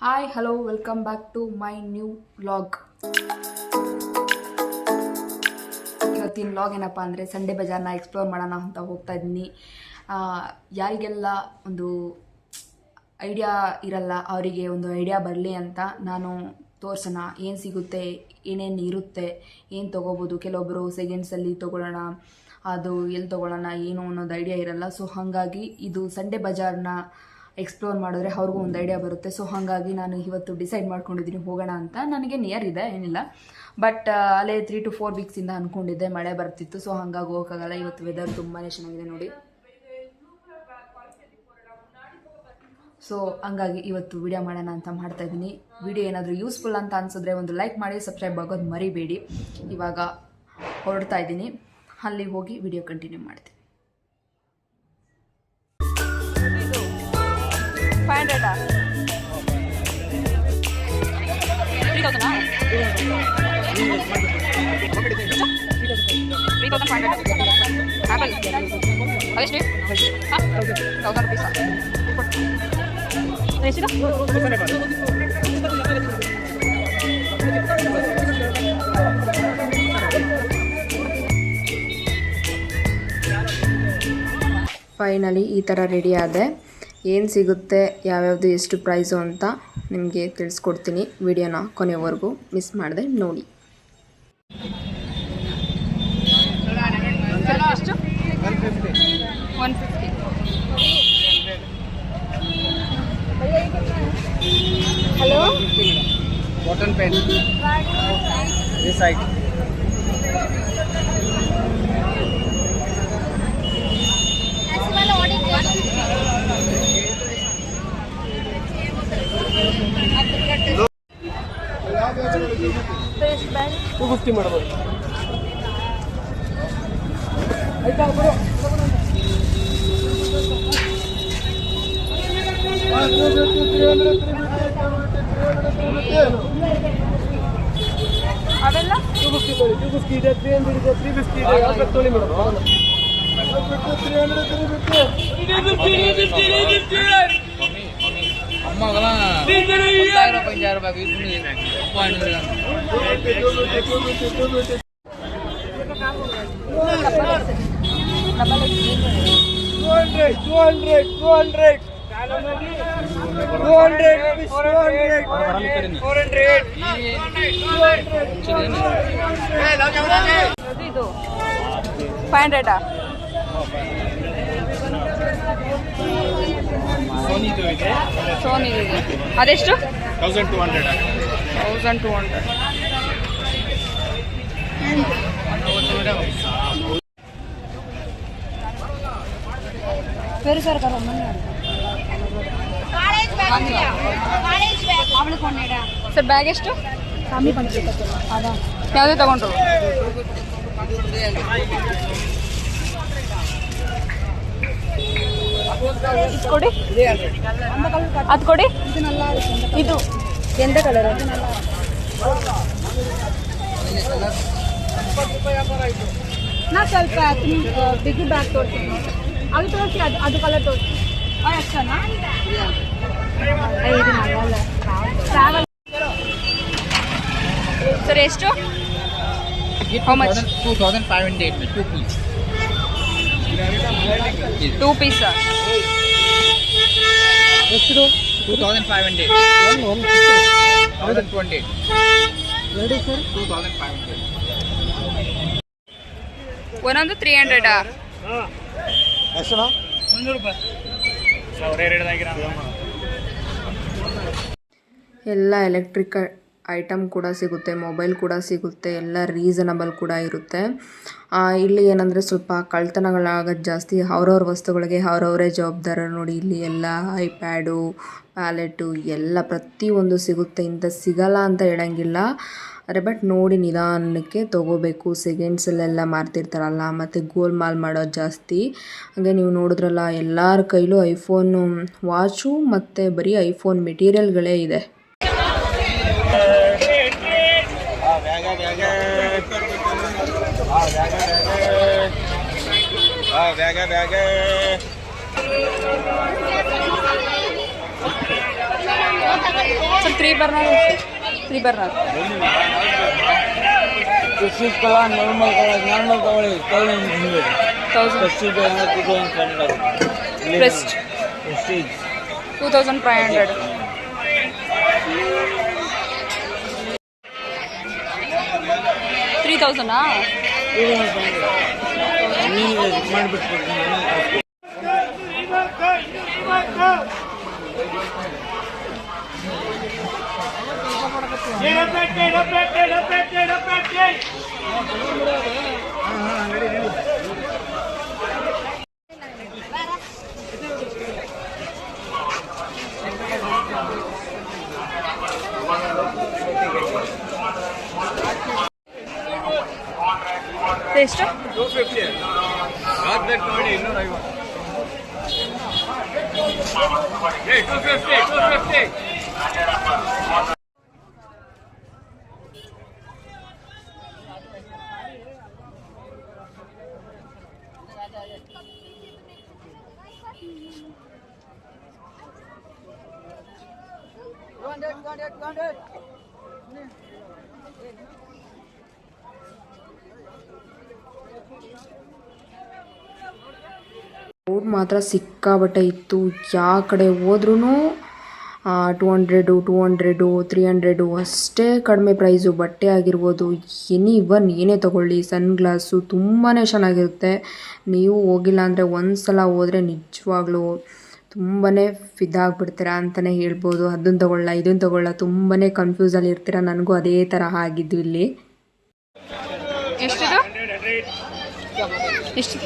Hi hello welcome back to my new vlog. ಇವತ್ತಿನ vlog ಏನಪ್ಪ ಅಂದರೆ ಸಂಡೇ ಬಜಾರ್ನ ಎಕ್ಸ್ಪ್ಲೋರ್ ಮಾಡೋಣ ಅಂತ ಹೋಗ್ತಾ ಇದ್ದೀನಿ. ಯಾರಿಗೆಲ್ಲ ಒಂದು ಐಡಿಯಾ ಇರಲ್ಲ ಅವರಿಗೆ ಒಂದು ಐಡಿಯಾ ಬರಲಿ ಅಂತ ನಾನು ತೋರ್ಸೋಣ, ಏನು ಸಿಗುತ್ತೆ, ಏನೇನು ಇರುತ್ತೆ, ಏನು ತೊಗೋಬೋದು. ಕೆಲವೊಬ್ಬರು ಸೆಕೆಂಡ್ಸಲ್ಲಿ ತೊಗೊಳ್ಳೋಣ, ಅದು ಎಲ್ಲಿ ತೊಗೊಳ್ಳೋಣ ಏನು ಅನ್ನೋದು ಐಡಿಯಾ ಇರಲ್ಲ. ಸೊ ಹಾಗಾಗಿ ಇದು ಸಂಡೇ ಬಜಾರ್ನ ಎಕ್ಸ್ಪ್ಲೋರ್ ಮಾಡಿದ್ರೆ ಅವ್ರಿಗೂ ಒಂದು ಐಡಿಯಾ ಬರುತ್ತೆ. ಸೊ ಹಾಗಾಗಿ ನಾನು ಇವತ್ತು ಡಿಸೈಡ್ ಮಾಡ್ಕೊಂಡಿದ್ದೀನಿ ಹೋಗೋಣ ಅಂತ. ನನಗೆ ನಿಯರ್ ಇದೆ, ಏನಿಲ್ಲ, ಬಟ್ ಅಲ್ಲೇ 3 to 4 ವೀಕ್ಸಿಂದ ಅಂದ್ಕೊಂಡಿದ್ದೆ, ಮಳೆ ಬರ್ತಿತ್ತು. ಸೊ ಹಾಗಾಗಿ ಹೋಗೋಕ್ಕಾಗಲ್ಲ. ಇವತ್ತು ವೆದರ್ ತುಂಬಾ ಚೆನ್ನಾಗಿದೆ ನೋಡಿ. ಸೊ ಹಂಗಾಗಿ ಇವತ್ತು ವಿಡಿಯೋ ಮಾಡೋಣ ಅಂತ ಮಾಡ್ತಾ ಇದ್ದೀನಿ. ವಿಡಿಯೋ ಏನಾದರೂ ಯೂಸ್ಫುಲ್ ಅಂತ ಅನ್ಸಿದ್ರೆ ಒಂದು ಲೈಕ್ ಮಾಡಿ, ಸಬ್ಸ್ಕ್ರೈಬ್ ಆಗೋದು ಮರಿಬೇಡಿ. ಇವಾಗ ಹೊರಡ್ತಾ ಇದ್ದೀನಿ, ಅಲ್ಲಿ ಹೋಗಿ ವಿಡಿಯೋ ಕಂಟಿನ್ಯೂ ಮಾಡ್ತೀನಿ. 500 ಆಪಲ್ ಅದೆಷ್ಟು? 1000 rupees. ಫೈನಲಿ ಈ ಥರ ರೆಡಿ ಆದೆ. ಏನು ಸಿಗುತ್ತೆ, ಯಾವ್ಯಾವುದು ಎಷ್ಟು ಪ್ರೈಸು ಅಂತ ನಿಮಗೆ ತಿಳಿಸ್ಕೊಡ್ತೀನಿ. ವಿಡಿಯೋನ ಕೊನೆವರೆಗೂ ಮಿಸ್ ಮಾಡದೆ ನೋಡಿ. हेलो कॉटन पेन ये साइड ऐसे वाला ऑर्डर तो गुफ्ती ಮಾಡಬಹುದು ಆಯ್ತಾ ಬರೋ ಅವೆಲ್ಲ 250 ಇದೆ, 300 ಇದೆ, 350 ಇದೆ. ಯಾವ ತೊಳಿ ಮೇಡಮ್? 350 ಅಮ್ಮಗಲ್ಲ 5000 ರೂಪಾಯಿ ಇದು 500 ಸೋನಿ ಇದೆ. ಅದೆಷ್ಟು? 1200 ಬೇರೆ ಸರ್ ಸರ್ ಬ್ಯಾಗ್ ಎಷ್ಟು? ಯಾವುದೇ ತಗೊಂಡ್ರು ಕೊಡಿ, ಅದು ಕೊಡಿ. ಇದು ಎಂತ ಕಲರ್? ನಾ ಸ್ವಲ್ಪ ಬಿಗಿ ಬ್ಯಾಗ್ ತೋರಿಸ್ತೀನಿ, ಅದು ತೋರಿಸಿ, ಅದು ಕಲರ್ ತೋರಿಸಿ. ಅಷ್ಟನಾ? ಸರ್ ಎಷ್ಟು? How much? 2500 में 2 पीस 2 piece ಎಷ್ಟು? 2500 120 ರೆಡಿ ಸರ್. 2500 ಒಂದೊಂದು 300 ಎಷ್ಟು? 100 ರೂಪಾಯಿ ಎಲ್ಲ ಎಲೆಕ್ಟ್ರಿಕ್ ಐಟಮ್ ಕೂಡ ಸಿಗುತ್ತೆ, ಮೊಬೈಲ್ ಕೂಡ ಸಿಗುತ್ತೆ, ಎಲ್ಲ ರೀಸನಬಲ್ ಕೂಡ ಇರುತ್ತೆ. ಇಲ್ಲಿ ಏನಂದರೆ ಸ್ವಲ್ಪ ಕಳ್ತನಗಳಾಗೋದು ಜಾಸ್ತಿ. ಅವ್ರವ್ರ ವಸ್ತುಗಳಿಗೆ ಅವರವರೇ ಜವಾಬ್ದಾರ ನೋಡಿ. ಇಲ್ಲಿ ಎಲ್ಲ ಐಪ್ಯಾಡು, ಪ್ಯಾಲೆಟು ಎಲ್ಲ ಪ್ರತಿಯೊಂದು ಸಿಗುತ್ತೆ. ಇಂಥ ಸಿಗಲ್ಲ ಅಂತ ಹೇಳಂಗಿಲ್ಲ, ಅರೆ ಬಟ್ ನೋಡಿ ನಿಧಾನಕ್ಕೆ ತೊಗೋಬೇಕು. ಸೆಕೆಂಡ್ಸಲ್ಲೆಲ್ಲ ಮಾರ್ತಿರ್ತಾರಲ್ಲ, ಮತ್ತು ಗೋಲ್ಮಾಲ್ ಮಾಡೋದು ಜಾಸ್ತಿ. ಹಾಗೆ ನೀವು ನೋಡಿದ್ರಲ್ಲ, ಎಲ್ಲರ ಕೈಲೂ ಐಫೋನು ವಾಚು ಮತ್ತು ಬರೀ ಐಫೋನ್ ಮೆಟೀರಿಯಲ್ಗಳೇ ಇದೆ. 3 burner 3 burner Prestige colour normal ತಗೊಳ್ಳಿ 1000 ಪ್ರೆಸ್ಟೀಜ್ 2500 3000 ಮಾಡಿಬಿಟ್ಟು ಎಷ್ಟು 250 ಆದ್ಬೇಕು ನೋಡಿ 250 ಕ್ರೌಡ್ ಮಾತ್ರ ಸಿಕ್ಕಾಬಟ್ಟೆ ಇತ್ತು. ಯಾವ ಕಡೆ ಹೋದ್ರೂ 200 300 ಅಷ್ಟೇ ಕಡಿಮೆ ಪ್ರೈಸು. ಬಟ್ಟೆ ಆಗಿರ್ಬೋದು, ಏನೇ ತೊಗೊಳ್ಳಿ, ಸನ್ ಗ್ಲಾಸು ತುಂಬಾ ಚೆನ್ನಾಗಿರುತ್ತೆ. ನೀವು ಹೋಗಿಲ್ಲ ಅಂದರೆ ಒಂದು ಸಲ ಹೋದರೆ ನಿಜವಾಗ್ಲೂ ತುಂಬಾ ಫಿದಾಗ್ಬಿಡ್ತೀರಾ ಅಂತಲೇ ಹೇಳ್ಬೋದು. ಅದನ್ನು ತೊಗೊಳ್ಳ ಇದನ್ನು ತೊಗೊಳ್ಳ ತುಂಬಾ ಕನ್ಫ್ಯೂಸಲ್ಲಿ ಇರ್ತೀರ. ನನಗೂ ಅದೇ ಥರ ಆಗಿದ್ದು ಇಲ್ಲಿ. ಎಷ್ಟಿದು? ಎಷ್ಟು?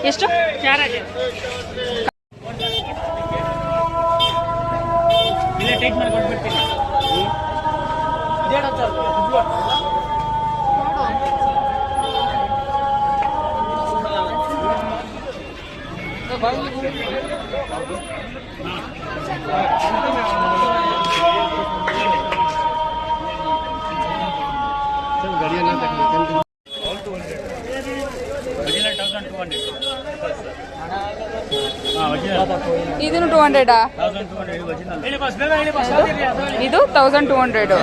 ಎಷ್ಟು? ಟೈಟ್ ಮಾಡಿ ಕೊಟ್ಬಿಡ್ತೀನಿ. ಇದನ್ನು 200 ಇದು 1200.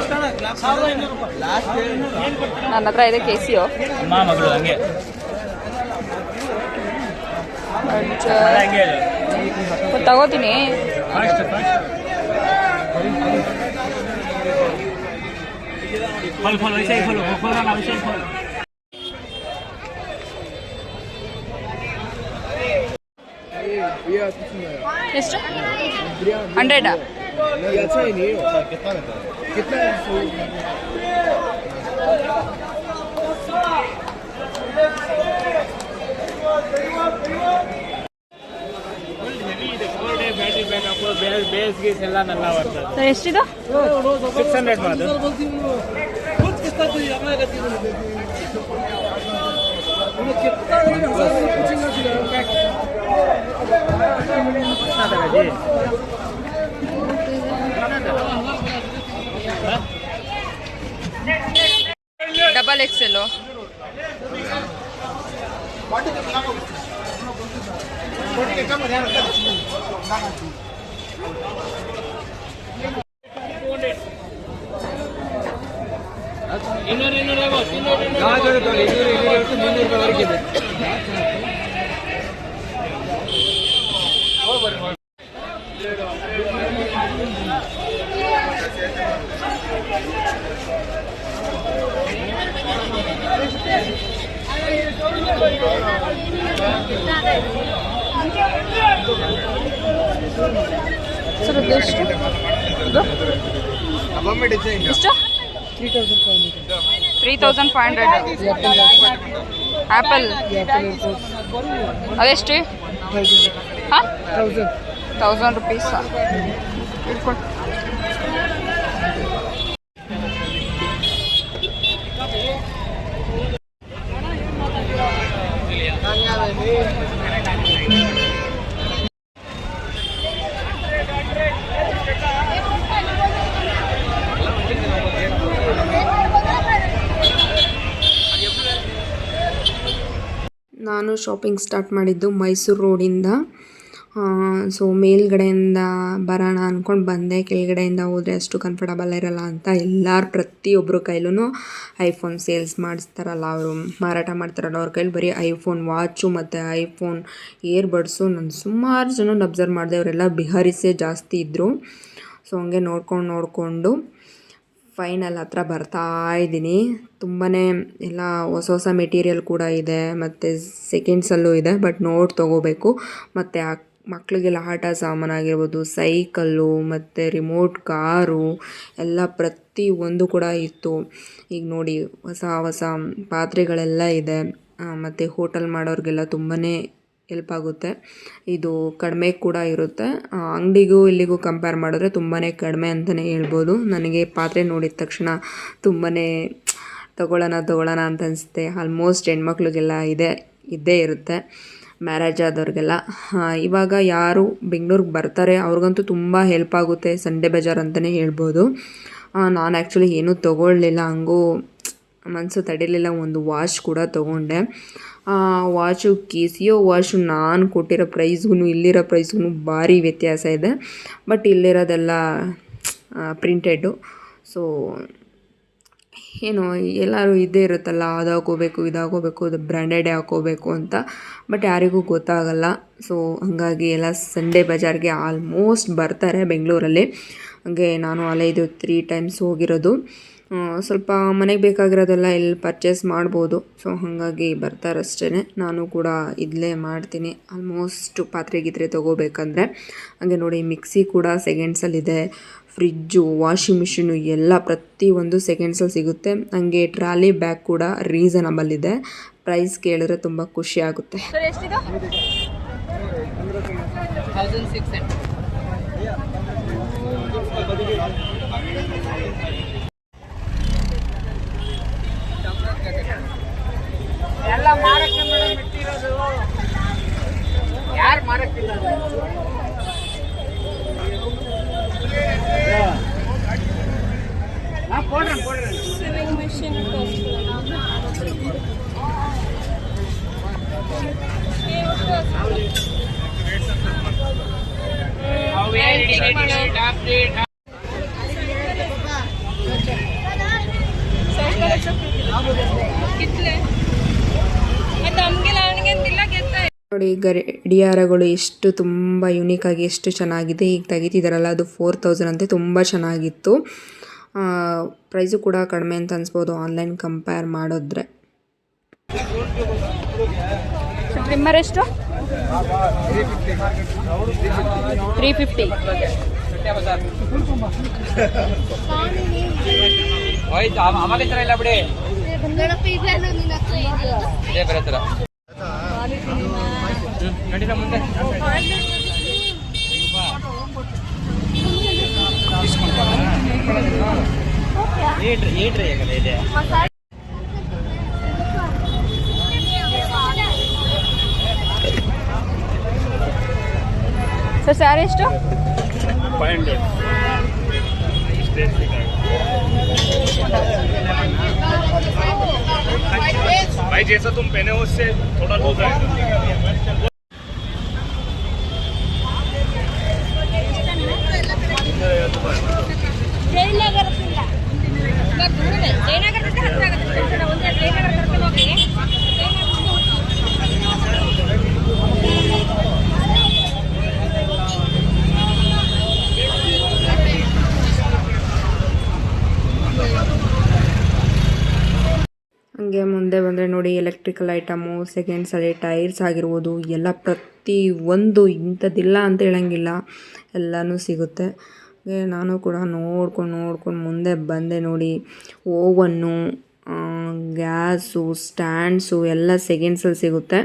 ನನ್ನ ಹತ್ರ ಇದೆ KCO. ತಗೋತೀನಿ. ಎಷ್ಟು? 100. अच्छा ही नहीं कितना ಎಷ್ಟಿದು? 600 ಮಾಡು. Double XL. ಸರ್ ಎಷ್ಟು? ಎಷ್ಟು? 3500. ಆ್ಯಪಲ್ ಅದೆಷ್ಟು? ಹಾಂ 1000 ರುಪೀಸ್. ಇಟ್ಕೊಂಡು ನಾನು ಶಾಪಿಂಗ್ ಸ್ಟಾರ್ಟ್ ಮಾಡಿದ್ದು ಮೈಸೂರು ರೋಡಿಂದ. ಸೊ ಮೇಲ್ಗಡೆಯಿಂದ ಬರೋಣ ಅಂದ್ಕೊಂಡು ಬಂದೆ. ಕೆಳಗಡೆಯಿಂದ ಹೋದರೆ ಅಷ್ಟು ಕಂಫರ್ಟಬಲ್ ಇರಲ್ಲ ಅಂತ ಪ್ರತಿಯೊಬ್ಬರ ಕೈಲೂ ಐಫೋನ್ ಸೇಲ್ಸ್ ಮಾಡಿಸ್ತಾರಲ್ಲ, ಅವರು ಮಾರಾಟ ಮಾಡ್ತಾರಲ್ಲ, ಅವ್ರ ಕೈಲಿ ಬರೀ ಐಫೋನ್ ವಾಚು ಮತ್ತು ಐಫೋನ್ ಇಯರ್ಬಡ್ಸು. ನಾನು ಸುಮಾರು ಜನ ಅಬ್ಸರ್ವ್ ಮಾಡಿದೆ, ಅವರೆಲ್ಲ ಬಿಹಾರಿಸೇ ಜಾಸ್ತಿ ಇದ್ದರು. ಸೊ ಹಂಗೆ ನೋಡಿಕೊಂಡು ಫೈನಲ್ ಹತ್ರ ಬರ್ತಾ ಇದ್ದೀನಿ. ತುಂಬಾ ಎಲ್ಲ ಹೊಸ ಮೆಟೀರಿಯಲ್ ಕೂಡ ಇದೆ ಮತ್ತು ಸೆಕೆಂಡ್ಸಲ್ಲೂ ಇದೆ, ಬಟ್ ನೋಡಿ ತೊಗೋಬೇಕು. ಮತ್ತು ಮಕ್ಕಳಿಗೆಲ್ಲ ಆಟ ಸಾಮಾನಾಗಿರ್ಬೋದು, ಸೈಕಲ್ಲು ಮತ್ತು ರಿಮೋಟ್ ಕಾರು ಎಲ್ಲ ಪ್ರತಿಯೊಂದು ಕೂಡ ಇತ್ತು. ಈಗ ನೋಡಿ ಹೊಸ ಪಾತ್ರೆಗಳೆಲ್ಲ ಇದೆ. ಮತ್ತು ಹೋಟೆಲ್ ಮಾಡೋರಿಗೆಲ್ಲ ತುಂಬಾ ಹೆಲ್ಪ್ ಆಗುತ್ತೆ. ಇದು ಕಡಿಮೆ ಕೂಡ ಇರುತ್ತೆ. ಅಂಗಡಿಗೂ ಇಲ್ಲಿಗೂ ಕಂಪೇರ್ ಮಾಡಿದ್ರೆ ತುಂಬಾ ಕಡಿಮೆ ಅಂತಲೇ ಹೇಳ್ಬೋದು. ನನಗೆ ಪಾತ್ರೆ ನೋಡಿದ ತಕ್ಷಣ ತುಂಬಾ ತೊಗೊಳ್ಳೋಣ ಅಂತ ಅನಿಸುತ್ತೆ. ಆಲ್ಮೋಸ್ಟ್ ಹೆಣ್ಮಕ್ಳಿಗೆಲ್ಲ ಇದ್ದೇ ಇರುತ್ತೆ, ಮ್ಯಾರೇಜ್ ಆದವ್ರಿಗೆಲ್ಲ. ಇವಾಗ ಯಾರು ಬೆಂಗಳೂರಿಗೆ ಬರ್ತಾರೆ ಅವ್ರಿಗಂತೂ ತುಂಬ ಹೆಲ್ಪ್ ಆಗುತ್ತೆ. ಸಂಡೇ ಬಜಾರ್ ಅಂತಲೇ ಹೇಳ್ಬೋದು. ನಾನು ಆ್ಯಕ್ಚುಲಿ ಏನೂ ತೊಗೊಳ್ಳಿಲ್ಲ, ಹಂಗೂ ಮನಸ್ಸು ತಡಿಲಿಲ್ಲ. ಒಂದು ವಾಚ್ ಕೂಡ ತೊಗೊಂಡೆ. ವಾಚು ಕೆಸಿಯೋ ವಾಚು ನಾನು ಕೊಟ್ಟಿರೋ ಪ್ರೈಸ್ಗೂ ಇಲ್ಲಿರೋ ಪ್ರೈಸ್ಗೂ ಭಾರಿ ವ್ಯತ್ಯಾಸ ಇದೆ. But ಇಲ್ಲಿರೋದೆಲ್ಲ printed. ಸೊ ಏನು ಎಲ್ಲರೂ ಇದ್ದೇ ಇರುತ್ತಲ್ಲ, ಅದು ಹಾಕೋಬೇಕು ಇದು ಬ್ರ್ಯಾಂಡೆಡೇ ಹಾಕೋಬೇಕು ಅಂತ. ಬಟ್ ಯಾರಿಗೂ ಗೊತ್ತಾಗಲ್ಲ. ಸೊ ಹಾಗಾಗಿ ಎಲ್ಲ ಸಂಡೇ ಬಜಾರ್ಗೆ ಆಲ್ಮೋಸ್ಟ್ ಬರ್ತಾರೆ ಬೆಂಗಳೂರಲ್ಲಿ. ಹಾಗೆ ನಾನು ಅಲ್ಲೇ 3 ಟೈಮ್ಸ್ ಹೋಗಿರೋದು. ಸ್ವಲ್ಪ ಮನೆಗೆ ಬೇಕಾಗಿರೋದೆಲ್ಲ ಇಲ್ಲಿ ಪರ್ಚೇಸ್ ಮಾಡ್ಬೋದು. ಸೊ ಹಾಗಾಗಿ ಬರ್ತಾರಷ್ಟೇ. ನಾನು ಕೂಡ ಇಲ್ಲೇ ಮಾಡ್ತೀನಿ ಆಲ್ಮೋಸ್ಟ್ ಪಾತ್ರೆ ತೊಗೋಬೇಕಂದ್ರೆ. ಹಾಗೆ ನೋಡಿ ಮಿಕ್ಸಿ ಕೂಡ ಸೆಕೆಂಡ್ಸಲ್ಲಿದೆ. ಫ್ರಿಜ್ಜು, ವಾಷಿಂಗ್ ಮಿಷಿನು ಎಲ್ಲ ಪ್ರತಿಯೊಂದು ಸೆಕೆಂಡ್ಸಲ್ಲಿ ಸಿಗುತ್ತೆ. ಹಾಗೆ ಟ್ರಾಲಿ ಬ್ಯಾಗ್ ಕೂಡ ರೀಸನಬಲ್ ಇದೆ. ಪ್ರೈಸ್ ಕೇಳಿದ್ರೆ ತುಂಬ ಖುಷಿ ಆಗುತ್ತೆ. ಎಲ್ಲ ಮಾರಕ್ಕೆ ಮೇಡಮ್ ಇಟ್ಟಿರೋದು, ಯಾರು ಮಾರಕ್ಕಿಲ್ಲ. ನೋಡಿ ಗಡಿಯಾರಗಳು ಎಷ್ಟು ತುಂಬ ಯುನೀಕಾಗಿ ಎಷ್ಟು ಚೆನ್ನಾಗಿದೆ. ಈಗ ತೆಗಿತಿದ್ದಾರಲ್ಲ, ಅದು 4000 ಅಂತೆ. ತುಂಬ ಚೆನ್ನಾಗಿತ್ತು. ಪ್ರೈಸು ಕೂಡ ಕಡಿಮೆ ಅಂತ ಅನಿಸ್ಬೋದು ಆನ್ಲೈನ್ ಕಂಪೇರ್ ಮಾಡಿದ್ರೆ. ಟ್ರಿಮ್ಮರ್ ಎಷ್ಟು? 350. ಆಮೇಲೆ ಥರ ಇಲ್ಲ ಬಿಡಿ, ಇದೇ ಬೇರೆ ಥರ ಖಂಡಿತ ಮುಂದೆ ಏಟ್ರಿ ಇದೆ. ಸರ್ ಸ್ಯಾರಿ ಎಷ್ಟು? 500. भाई जैसा तुम पहने हो उससे थोड़ा लो जाएगा. ಹಾಗೆ ಮುಂದೆ ಬಂದರೆ ನೋಡಿ ಎಲೆಕ್ಟ್ರಿಕಲ್ ಐಟಮು, ಸೆಕೆಂಡ್ಸಲ್ಲಿ ಟೈರ್ಸ್ ಆಗಿರ್ಬೋದು, ಎಲ್ಲ ಪ್ರತಿಯೊಂದು ಇಂಥದ್ದಿಲ್ಲ ಅಂತ ಹೇಳಂಗಿಲ್ಲ, ಎಲ್ಲನೂ ಸಿಗುತ್ತೆ. ನಾನು ಕೂಡ ನೋಡ್ಕೊಂಡು ಮುಂದೆ ಬಂದೆ. ನೋಡಿ ಓವನ್ನು, ಗ್ಯಾಸು, ಸ್ಟ್ಯಾಂಡ್ಸು ಎಲ್ಲ ಸೆಕೆಂಡ್ಸಲ್ಲಿ ಸಿಗುತ್ತೆ.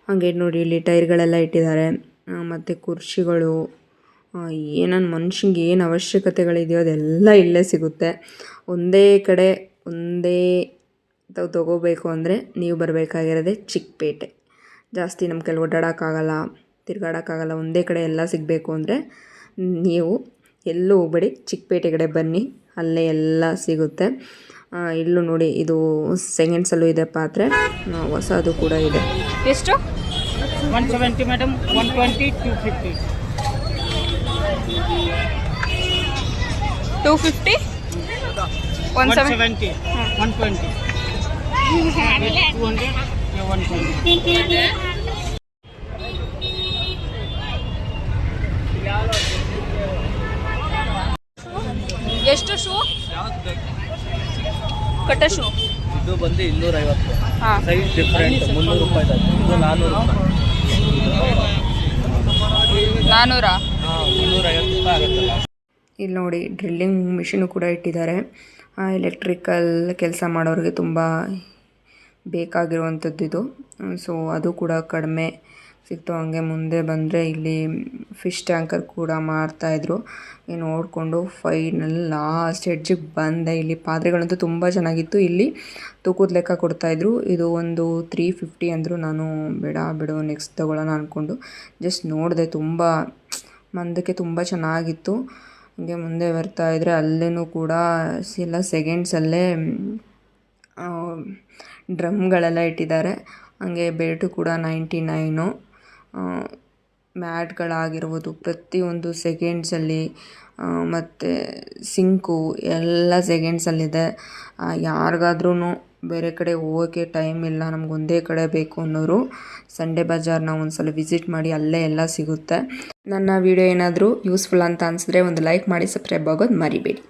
ಹಾಗೆ ನೋಡಿ ಇಲ್ಲಿ ಟೈರ್ಗಳೆಲ್ಲ ಇಟ್ಟಿದ್ದಾರೆ. ಮತ್ತು ಕುರ್ಚಿಗಳು, ಏನನ್ನು ಮನುಷ್ಯಂಗೆ ಏನು ಅವಶ್ಯಕತೆಗಳಿದೆಯೋ ಅದೆಲ್ಲ ಇಲ್ಲೇ ಸಿಗುತ್ತೆ. ಒಂದೇ ಕಡೆ ಒಂದೇ ತೊಗೋಬೇಕು ಅಂದರೆ ನೀವು ಬರಬೇಕಾಗಿರೋದೇ ಚಿಕ್ಕಪೇಟೆ. ಜಾಸ್ತಿ ನಮ್ಮ ಕೈಲಿ ಓಡಾಡೋಕ್ಕಾಗಲ್ಲ, ತಿರ್ಗಾಡೋಕ್ಕಾಗಲ್ಲ. ಒಂದೇ ಕಡೆ ಎಲ್ಲ ಸಿಗಬೇಕು ಅಂದರೆ ನೀವು ಎಲ್ಲೂ ಹೋಗ್ಬೇಡಿ, ಚಿಕ್ಕಪೇಟೆ ಕಡೆ ಬನ್ನಿ, ಅಲ್ಲೇ ಎಲ್ಲ ಸಿಗುತ್ತೆ. ಇಲ್ಲೂ ನೋಡಿ ಇದು ಸೆಕೆಂಡ್ಸಲ್ಲೂ ಇದೆ ಪಾತ್ರೆ, ಹೊಸದು ಕೂಡ ಇದೆ. ಎಷ್ಟು? 170 madam, 120, 250. 250, 170. 170, 120. 200, 120. ಎಷ್ಟು ಶೂ? ಕಟ್ಟ ಶೂ ಇದು ಬಂದು 250. ಹಾಂ. ಸೈಜ್ ಡಿಫ್ರೆಂಟ್, 300 ರೂಪಾಯಿ ಇದೆ. ಇದು 400 ರೂಪಾಯಿ. 400? ಹಾಂ, 350 ರೂಪಾಯಿ ಆಗುತ್ತಲ್ಲ. ಇಲ್ಲಿ ನೋಡಿ ಡ್ರಿಲ್ಲಿಂಗ್ ಮಿಷಿನು ಕೂಡ ಇಟ್ಟಿದ್ದಾರೆ. ಎಲೆಕ್ಟ್ರಿಕಲ್ ಕೆಲಸ ಮಾಡೋರಿಗೆ ತುಂಬ ಬೇಕಾಗಿರುವಂಥದ್ದು ಇದು. ಸೊ ಅದು ಕೂಡ ಕಡಿಮೆ ಸಿಕ್ತು. ಹಂಗೆ ಮುಂದೆ ಬಂದರೆ ಇಲ್ಲಿ ಫಿಶ್ ಟ್ಯಾಂಕರ್ ಕೂಡ ಮಾರ್ತಾಯಿದ್ರು. ನೋಡಿಕೊಂಡು ಫೈನಲ್ ಲಾಸ್ಟ್ ಎಡ್ಜಿಗೆ ಬಂದೆ. ಇಲ್ಲಿ ಪಾತ್ರೆಗಳಂತೂ ತುಂಬ ಚೆನ್ನಾಗಿತ್ತು. ಇಲ್ಲಿ ತೂಕದ ಲೆಕ್ಕ ಕೊಡ್ತಾಯಿದ್ರು. ಇದು ಒಂದು 350 ಅಂದರು. ನಾನು ಬಿಡು ನೆಕ್ಸ್ಟ್ ತೊಗೊಳ್ಳೋಣ ಅಂದ್ಕೊಂಡು ಜಸ್ಟ್ ನೋಡಿದೆ. ತುಂಬ ಮಂದಕ್ಕೆ ತುಂಬ ಚೆನ್ನಾಗಿತ್ತು. ಹಂಗೆ ಮುಂದೆ ಬರ್ತಾಯಿದ್ರೆ ಅಲ್ಲೂ ಕೂಡ ಎಲ್ಲ ಸೆಕೆಂಡ್ಸಲ್ಲೇ ಡ್ರಮ್ಗಳೆಲ್ಲ ಇಟ್ಟಿದ್ದಾರೆ. ಹಂಗೆ ಬೆಲ್ಟು ಕೂಡ 99. ಮ್ಯಾಟ್ಗಳಾಗಿರ್ಬೋದು ಪ್ರತಿಯೊಂದು ಸೆಕೆಂಡ್ಸಲ್ಲಿ, ಮತ್ತು ಸಿಂಕು ಎಲ್ಲ ಸೆಕೆಂಡ್ಸಲ್ಲಿದೆ. ಯಾರಿಗಾದ್ರೂ ಬೇರೆ ಕಡೆ ಹೋಗೋಕ್ಕೆ ಟೈಮ್ ಇಲ್ಲ, ನಮ್ಗೆ ಒಂದೇ ಕಡೆ ಬೇಕು ಅನ್ನೋರು ಸಂಡೇ ಬಜಾರ್ನ ಒಂದ್ಸಲ ವಿಸಿಟ್ ಮಾಡಿ, ಅಲ್ಲೇ ಎಲ್ಲ ಸಿಗುತ್ತೆ. ನನ್ನ ವಿಡಿಯೋ ಏನಾದರೂ ಯೂಸ್ಫುಲ್ ಅಂತ ಅನಿಸಿದ್ರೆ ಒಂದು ಲೈಕ್ ಮಾಡಿ, ಸಬ್ಸ್ಕ್ರೈಬ್ ಆಗೋದು ಮರಿಬೇಡಿ.